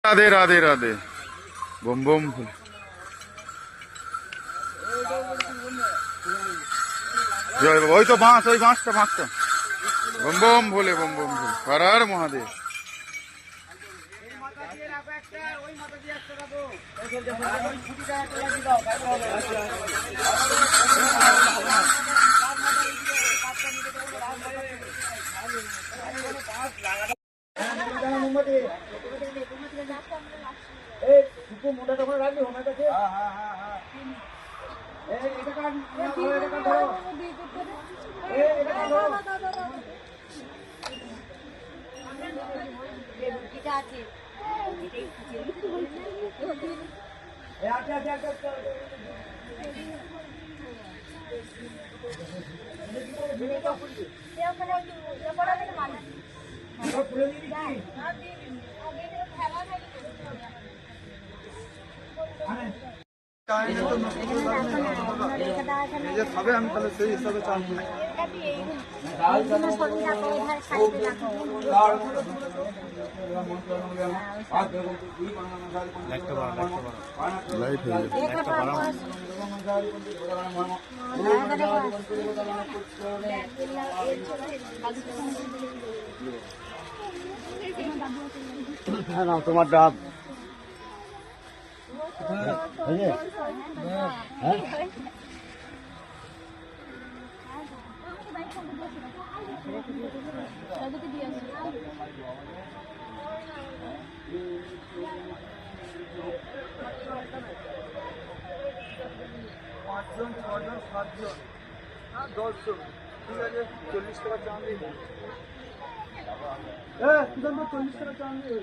Radhe Radhe Radhe. Bomb bomb জয় বাবা। ওই তো বাঁশ, ওই বাঁশটা বাঁশটা। বম বম ভোলে, বম বম ভোলে, হর হর মহাদেব। মোটাটা করে রাখবি ওনার কাছে। খাবে আমি তাহলে সেই হিসাবে চাল লাইট হয়ে তোমার ডাব পাঁচজন, ছজন, সাতজন, 10 জন, ঠিক আছে। 40 টাকা চান দিয়ে 40 টাকা চান দিয়ে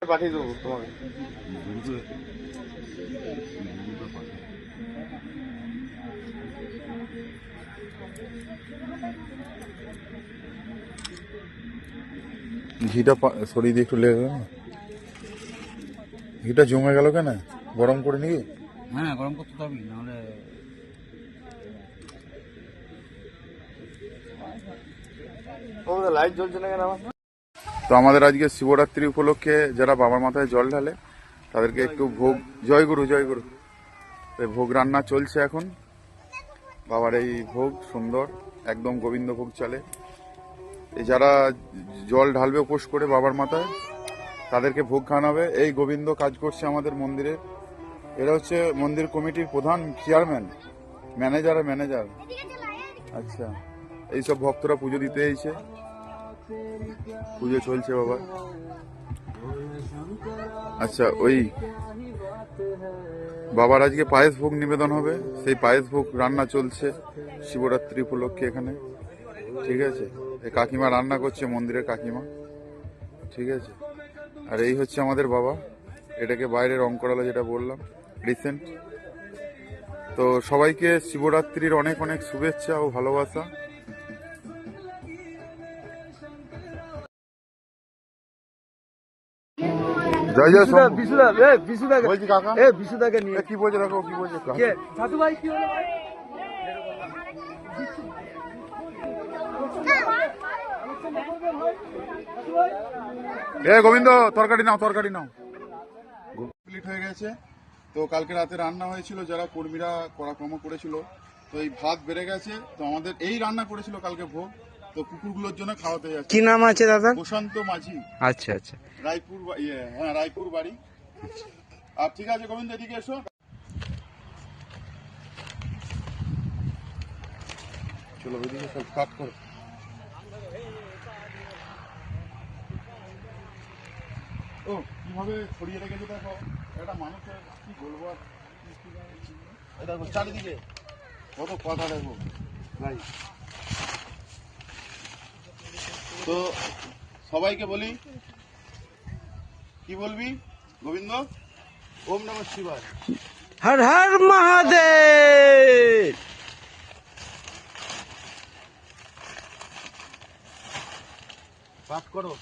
পাঠিয়ে দেবো তোমাকে। ঘিটা সরিয়ে দিয়ে একটু লেগে গেল, ঘিটা জমে গেল কেন? গরম করে নিবি? হ্যাঁ গরম করতে তো হবে, নাহলে লাইট জ্বলছে না কেন আমার? তো আমাদের আজকে শিবরাত্রি উপলক্ষে যারা বাবার মাথায় জল ঢালে তাদেরকে একটু ভোগ, জয়গুরু জয়গুরু, ভোগ রান্না চলছে এখন। বাবার এই ভোগ সুন্দর, একদম গোবিন্দ ভোগ চলে। এই যারা জল ঢালবে উপোস করে বাবার মাথায় তাদেরকে ভোগ খাওয়াবে। এই গোবিন্দ কাজ করছে আমাদের মন্দিরে। এরা হচ্ছে মন্দির কমিটির প্রধান, চেয়ারম্যান, ম্যানেজার। আচ্ছা, এইসব ভক্তরা পুজো দিতে এসেছে, পুজো চলছে বাবা। আচ্ছা, ওই বাবার আজকে পায়েস ভোগ নিবেদন হবে, সেই পায়েস ভোগ রান্না চলছে শিবরাত্রি উপলক্ষে এখানে, ঠিক আছে। এই কাকিমা রান্না করছে, মন্দিরের কাকিমা, ঠিক আছে। আর এই হচ্ছে আমাদের বাবা, এটাকে বাইরে রং করালো যেটা বললাম রিসেন্ট। তো সবাইকে শিবরাত্রির অনেক অনেক শুভেচ্ছা ও ভালোবাসা। জয় জয় বলছি কাকা, বিশুদাকে নিয়ে কি বলছে দেখো, কি বলছে সাধু ভাই, কি হলো গোবিন্দ? তরকারি নাও, তরকারি নাও। কমপ্লিট হয়ে গেছে। তো কালকে রাতে রান্না হয়েছিল, যারা কর্মীরা পরাক্রম করেছিল, তো এই ভাত বেড়ে গেছে। তো আমাদের এই রান্না করেছিল কালকে ভোগ, তো কুকুরগুলোর জন্য খাওয়াতে যাচ্ছে। কি নাম আছে দাদা? প্রশান্ত মাঝি। আচ্ছা আচ্ছা, রায়পুর, হ্যাঁ রায়পুর বাড়ি। আর ঠিক আছে গোবিন্দ, এদিকে এসো। চলো ওইদিকে সব কাট করো। ও কিভাবে ছড়িয়ে রেখেছে দেখো, একটা মানুষের কি বলবো আর, দেখো চারিদিকে কত কথা, দেখো ভাই। তো সবাইকে বলি, কি বলবি গোবিন্দ? ওম নমঃ শিবায়, হর হর মহাদেব। পাঠ করো।